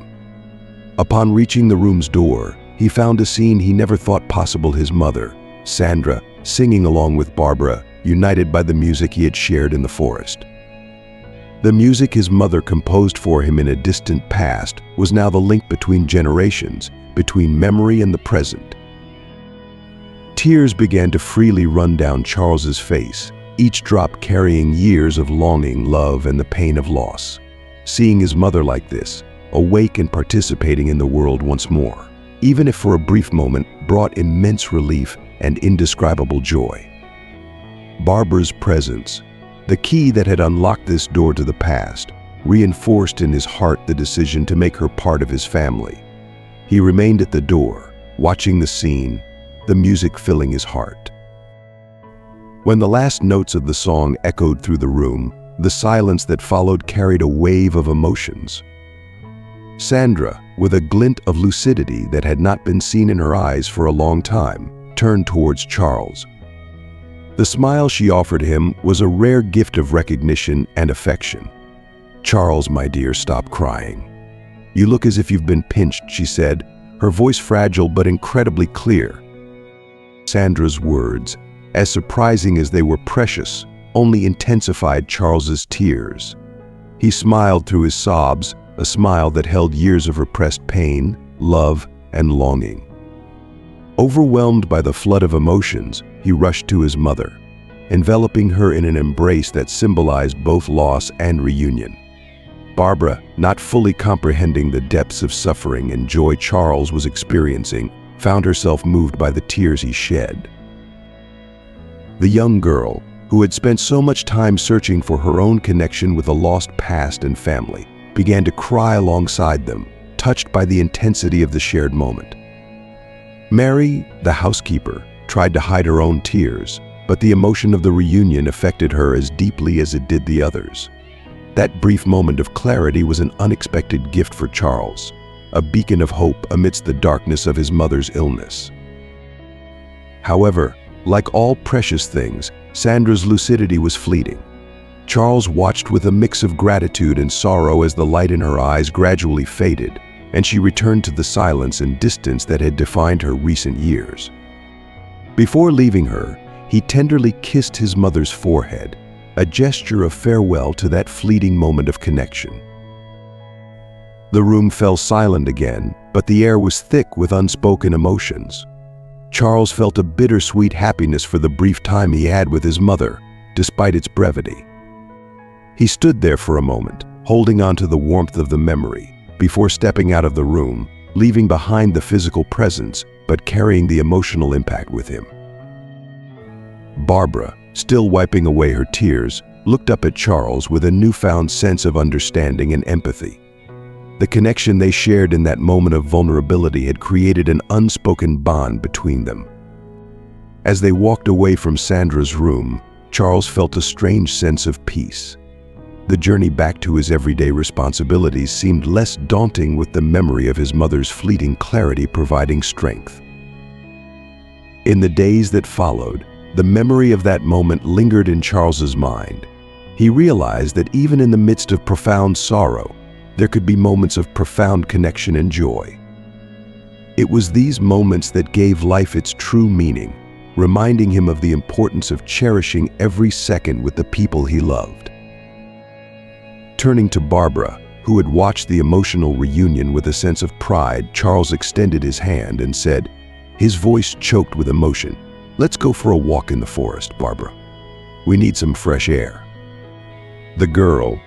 Upon reaching the room's door, he found a scene he never thought possible: his mother, Sandra, singing along with Barbara, united by the music he had shared in the forest. The music his mother composed for him in a distant past was now the link between generations, between memory and the present. Tears began to freely run down Charles's face, each drop carrying years of longing, love, and the pain of loss. Seeing his mother like this, awake and participating in the world once more, even if for a brief moment, brought immense relief and indescribable joy. Barbara's presence, the key that had unlocked this door to the past, reinforced in his heart the decision to make her part of his family. He remained at the door, watching the scene, the music filling his heart. When the last notes of the song echoed through the room, the silence that followed carried a wave of emotions. Sandra, with a glint of lucidity that had not been seen in her eyes for a long time, turned towards Charles. The smile she offered him was a rare gift of recognition and affection. "Charles, my dear, stop crying. You look as if you've been pinched," she said, her voice fragile but incredibly clear. Sandra's words, as surprising as they were precious, only intensified Charles's tears. He smiled through his sobs, a smile that held years of repressed pain, love, and longing. Overwhelmed by the flood of emotions, he rushed to his mother, enveloping her in an embrace that symbolized both loss and reunion. Barbara, not fully comprehending the depths of suffering and joy Charles was experiencing, found herself moved by the tears he shed. The young girl, who had spent so much time searching for her own connection with a lost past and family, began to cry alongside them, touched by the intensity of the shared moment. Mary, the housekeeper, tried to hide her own tears, but the emotion of the reunion affected her as deeply as it did the others. That brief moment of clarity was an unexpected gift for Charles, a beacon of hope amidst the darkness of his mother's illness. However, like all precious things, Sandra's lucidity was fleeting. Charles watched with a mix of gratitude and sorrow as the light in her eyes gradually faded, and she returned to the silence and distance that had defined her recent years. Before leaving her, he tenderly kissed his mother's forehead, a gesture of farewell to that fleeting moment of connection. The room fell silent again, but the air was thick with unspoken emotions. Charles felt a bittersweet happiness for the brief time he had with his mother, despite its brevity. He stood there for a moment, holding on to the warmth of the memory, before stepping out of the room, leaving behind the physical presence, but carrying the emotional impact with him. Barbara, still wiping away her tears, looked up at Charles with a newfound sense of understanding and empathy. The connection they shared in that moment of vulnerability had created an unspoken bond between them. As they walked away from Sandra's room, Charles felt a strange sense of peace. The journey back to his everyday responsibilities seemed less daunting with the memory of his mother's fleeting clarity providing strength. In the days that followed, the memory of that moment lingered in Charles's mind. He realized that even in the midst of profound sorrow, there could be moments of profound connection and joy. It was these moments that gave life its true meaning, reminding him of the importance of cherishing every second with the people he loved. Turning to Barbara, who had watched the emotional reunion with a sense of pride, Charles extended his hand and said, his voice choked with emotion, "Let's go for a walk in the forest, Barbara. We need some fresh air." The girl,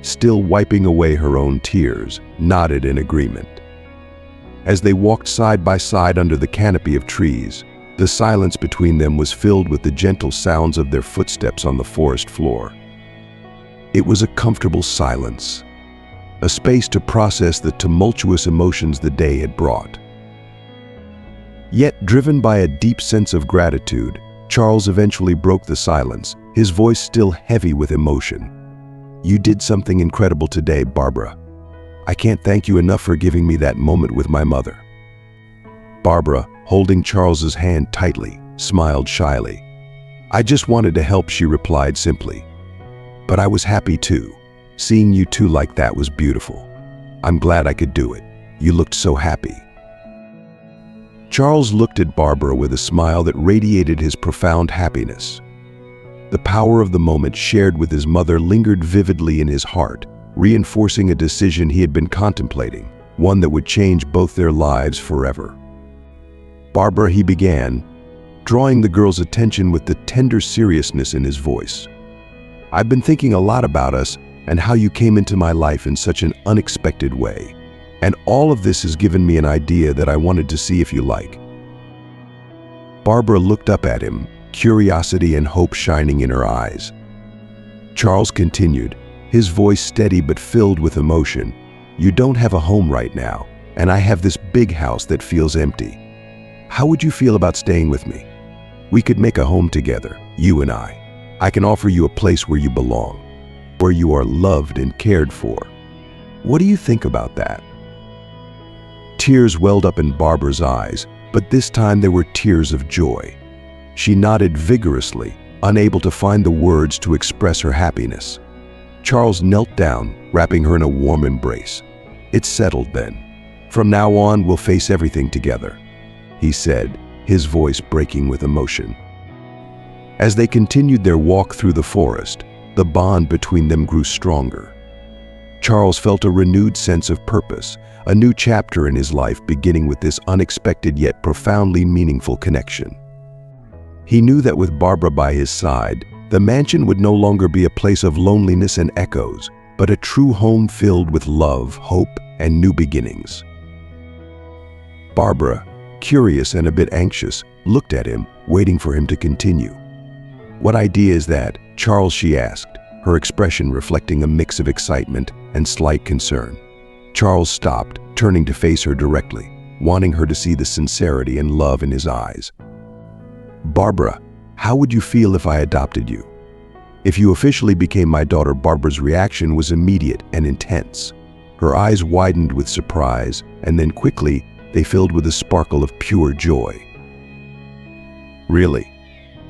still wiping away her own tears, nodded in agreement. As they walked side by side under the canopy of trees, the silence between them was filled with the gentle sounds of their footsteps on the forest floor. It was a comfortable silence, a space to process the tumultuous emotions the day had brought. Yet, driven by a deep sense of gratitude, Charles eventually broke the silence, his voice still heavy with emotion. "You did something incredible today, Barbara. I can't thank you enough for giving me that moment with my mother." Barbara, holding Charles's hand tightly, smiled shyly. "I just wanted to help," she replied simply. "But I was happy too. Seeing you two like that was beautiful. I'm glad I could do it. You looked so happy." Charles looked at Barbara with a smile that radiated his profound happiness. The power of the moment shared with his mother lingered vividly in his heart, reinforcing a decision he had been contemplating, one that would change both their lives forever. "Barbara," he began, drawing the girl's attention with the tender seriousness in his voice. "I've been thinking a lot about us and how you came into my life in such an unexpected way. And all of this has given me an idea that I wanted to see if you like." Barbara looked up at him, curiosity and hope shining in her eyes. Charles continued, his voice steady but filled with emotion. "You don't have a home right now, and I have this big house that feels empty. How would you feel about staying with me? We could make a home together, you and I. I can offer you a place where you belong, where you are loved and cared for. What do you think about that?" Tears welled up in Barbara's eyes, but this time they were tears of joy. She nodded vigorously, unable to find the words to express her happiness. Charles knelt down, wrapping her in a warm embrace. "It's settled then. From now on, we'll face everything together," he said, his voice breaking with emotion. As they continued their walk through the forest, the bond between them grew stronger. Charles felt a renewed sense of purpose, a new chapter in his life beginning with this unexpected yet profoundly meaningful connection. He knew that with Barbara by his side, the mansion would no longer be a place of loneliness and echoes, but a true home filled with love, hope, and new beginnings. Barbara, curious and a bit anxious, looked at him, waiting for him to continue. "What idea is that, Charles?" she asked, her expression reflecting a mix of excitement and slight concern. Charles stopped, turning to face her directly, wanting her to see the sincerity and love in his eyes. "Barbara, how would you feel if I adopted you? If you officially became my daughter?" Barbara's reaction was immediate and intense. Her eyes widened with surprise, and then quickly, they filled with a sparkle of pure joy. "Really?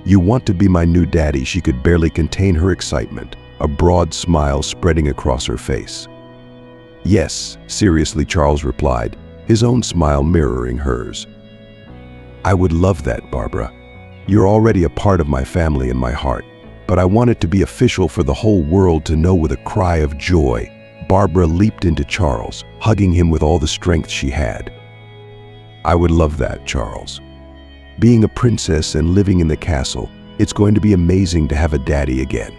You want to be my new daddy?" She could barely contain her excitement, a broad smile spreading across her face. "Yes," seriously Charles replied, his own smile mirroring hers. "I would love that, Barbara. You're already a part of my family and my heart, but I want it to be official for the whole world to know." With a cry of joy, Barbara leaped into Charles, hugging him with all the strength she had. "I would love that, Charles. Being a princess and living in the castle, it's going to be amazing to have a daddy again."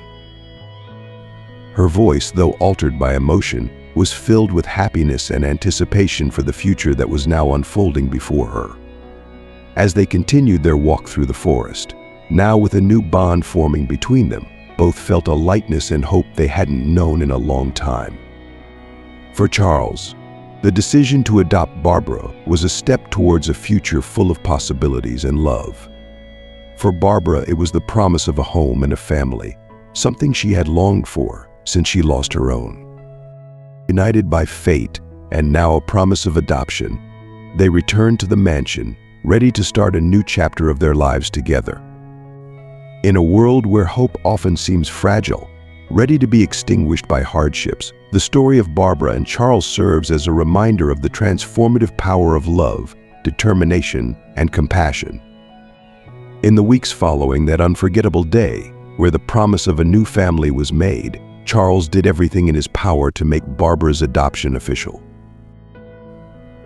Her voice, though altered by emotion, was filled with happiness and anticipation for the future that was now unfolding before her. As they continued their walk through the forest, now with a new bond forming between them, both felt a lightness and hope they hadn't known in a long time. For Charles, the decision to adopt Barbara was a step towards a future full of possibilities and love. For Barbara, it was the promise of a home and a family, something she had longed for since she lost her own. United by fate and now a promise of adoption, they returned to the mansion, ready to start a new chapter of their lives together. In a world where hope often seems fragile, ready to be extinguished by hardships, the story of Barbara and Charles serves as a reminder of the transformative power of love, determination, and compassion. In the weeks following that unforgettable day, where the promise of a new family was made, Charles did everything in his power to make Barbara's adoption official.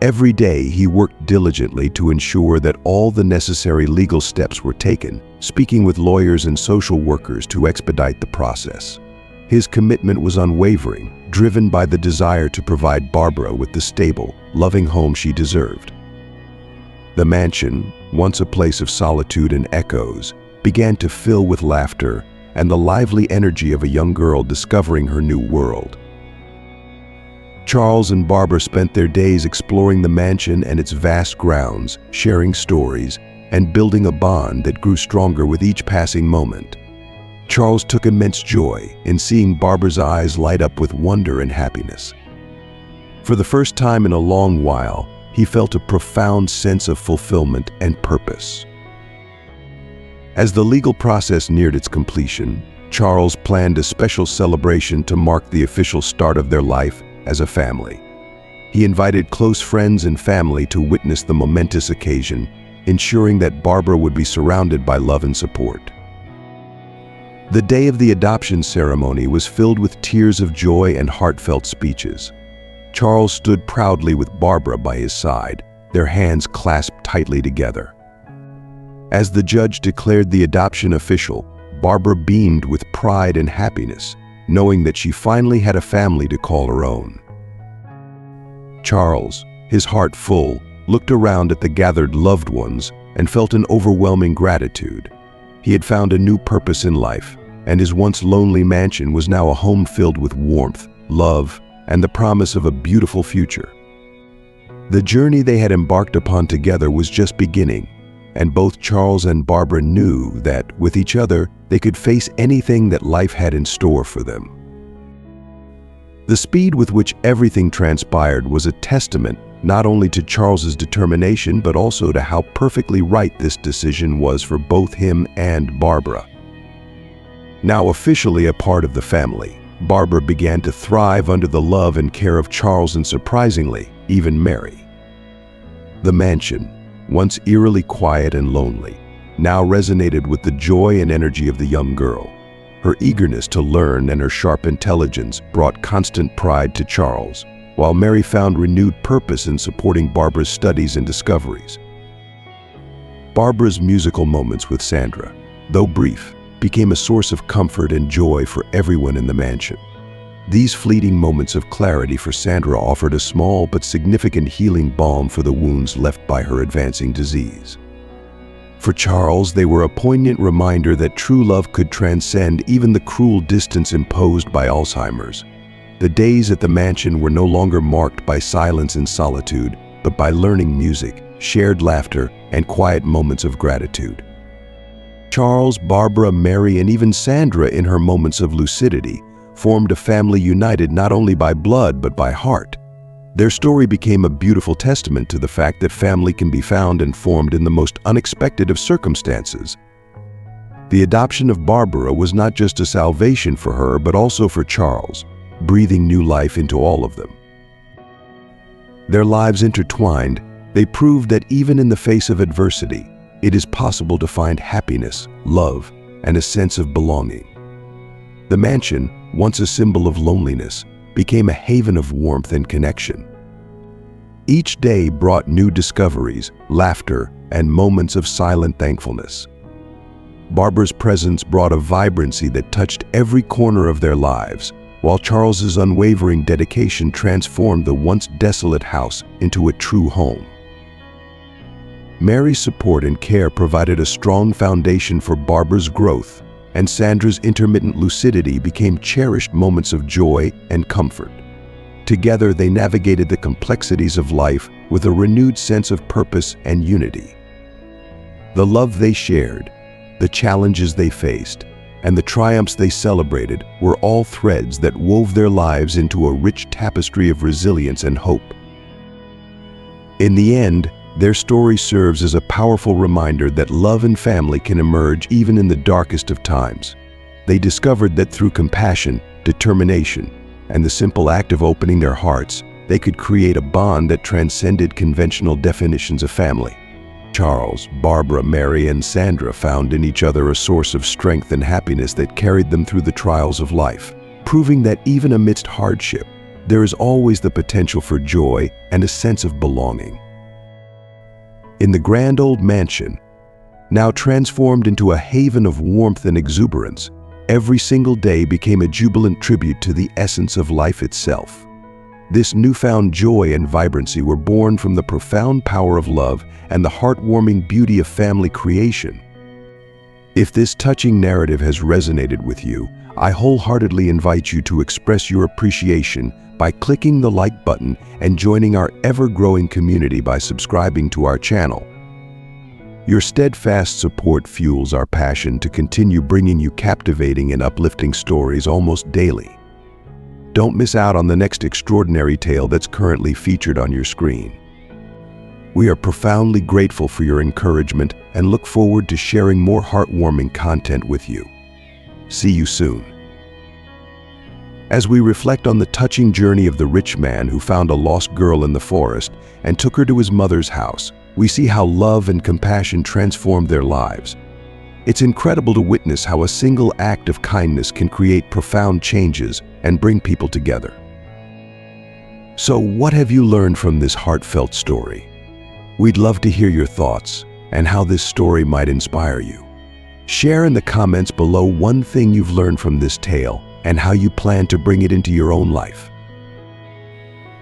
Every day, he worked diligently to ensure that all the necessary legal steps were taken, speaking with lawyers and social workers to expedite the process. His commitment was unwavering, driven by the desire to provide Barbara with the stable, loving home she deserved. The mansion, once a place of solitude and echoes, began to fill with laughter and the lively energy of a young girl discovering her new world. Charles and Barbara spent their days exploring the mansion and its vast grounds, sharing stories, and building a bond that grew stronger with each passing moment. Charles took immense joy in seeing Barbara's eyes light up with wonder and happiness. For the first time in a long while, he felt a profound sense of fulfillment and purpose. As the legal process neared its completion, Charles planned a special celebration to mark the official start of their life as a family. He invited close friends and family to witness the momentous occasion, ensuring that Barbara would be surrounded by love and support. The day of the adoption ceremony was filled with tears of joy and heartfelt speeches. Charles stood proudly with Barbara by his side, their hands clasped tightly together. As the judge declared the adoption official, Barbara beamed with pride and happiness, knowing that she finally had a family to call her own. Charles, his heart full, looked around at the gathered loved ones and felt an overwhelming gratitude. He had found a new purpose in life, and his once lonely mansion was now a home filled with warmth, love, and the promise of a beautiful future. The journey they had embarked upon together was just beginning, and both Charles and Barbara knew that, with each other, they could face anything that life had in store for them. The speed with which everything transpired was a testament not only to Charles's determination but also to how perfectly right this decision was for both him and Barbara. Now officially a part of the family, Barbara began to thrive under the love and care of Charles and, surprisingly, even Mary. The mansion, once eerily quiet and lonely, now resonated with the joy and energy of the young girl. Her eagerness to learn and her sharp intelligence brought constant pride to Charles, while Mary found renewed purpose in supporting Barbara's studies and discoveries. Barbara's musical moments with Sandra, though brief, became a source of comfort and joy for everyone in the mansion. These fleeting moments of clarity for Sandra offered a small but significant healing balm for the wounds left by her advancing disease. For Charles, they were a poignant reminder that true love could transcend even the cruel distance imposed by Alzheimer's. The days at the mansion were no longer marked by silence and solitude, but by learning music, shared laughter, and quiet moments of gratitude. Charles, Barbara, Mary, and even Sandra, in her moments of lucidity, formed a family united not only by blood but by heart. Their story became a beautiful testament to the fact that family can be found and formed in the most unexpected of circumstances. The adoption of Barbara was not just a salvation for her but also for Charles, breathing new life into all of them. Their lives intertwined, they proved that even in the face of adversity, it is possible to find happiness, love, and a sense of belonging. The mansion, once a symbol of loneliness, became a haven of warmth and connection. Each day brought new discoveries, laughter, and moments of silent thankfulness. Barbara's presence brought a vibrancy that touched every corner of their lives, while Charles's unwavering dedication transformed the once desolate house into a true home. Mary's support and care provided a strong foundation for Barbara's growth, and Sandra's intermittent lucidity became cherished moments of joy and comfort. Together, they navigated the complexities of life with a renewed sense of purpose and unity. The love they shared, the challenges they faced, and the triumphs they celebrated were all threads that wove their lives into a rich tapestry of resilience and hope. In the end, their story serves as a powerful reminder that love and family can emerge even in the darkest of times. They discovered that through compassion, determination, and the simple act of opening their hearts, they could create a bond that transcended conventional definitions of family. Charles, Barbara, Mary, and Sandra found in each other a source of strength and happiness that carried them through the trials of life, proving that even amidst hardship, there is always the potential for joy and a sense of belonging. In the grand old mansion, now transformed into a haven of warmth and exuberance, every single day became a jubilant tribute to the essence of life itself. This newfound joy and vibrancy were born from the profound power of love and the heartwarming beauty of family creation. If this touching narrative has resonated with you, I wholeheartedly invite you to express your appreciation by clicking the like button and joining our ever-growing community by subscribing to our channel. Your steadfast support fuels our passion to continue bringing you captivating and uplifting stories almost daily. Don't miss out on the next extraordinary tale that's currently featured on your screen. We are profoundly grateful for your encouragement and look forward to sharing more heartwarming content with you. See you soon. As we reflect on the touching journey of the rich man who found a lost girl in the forest and took her to his mother's house, we see how love and compassion transformed their lives. It's incredible to witness how a single act of kindness can create profound changes and bring people together. So, what have you learned from this heartfelt story? We'd love to hear your thoughts and how this story might inspire you. Share in the comments below one thing you've learned from this tale and how you plan to bring it into your own life.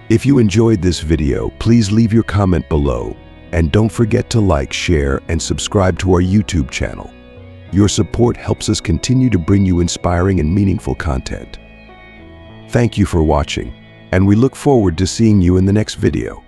If you enjoyed this video, please leave your comment below, and don't forget to like, share, and subscribe to our YouTube channel. Your support helps us continue to bring you inspiring and meaningful content. Thank you for watching, and we look forward to seeing you in the next video.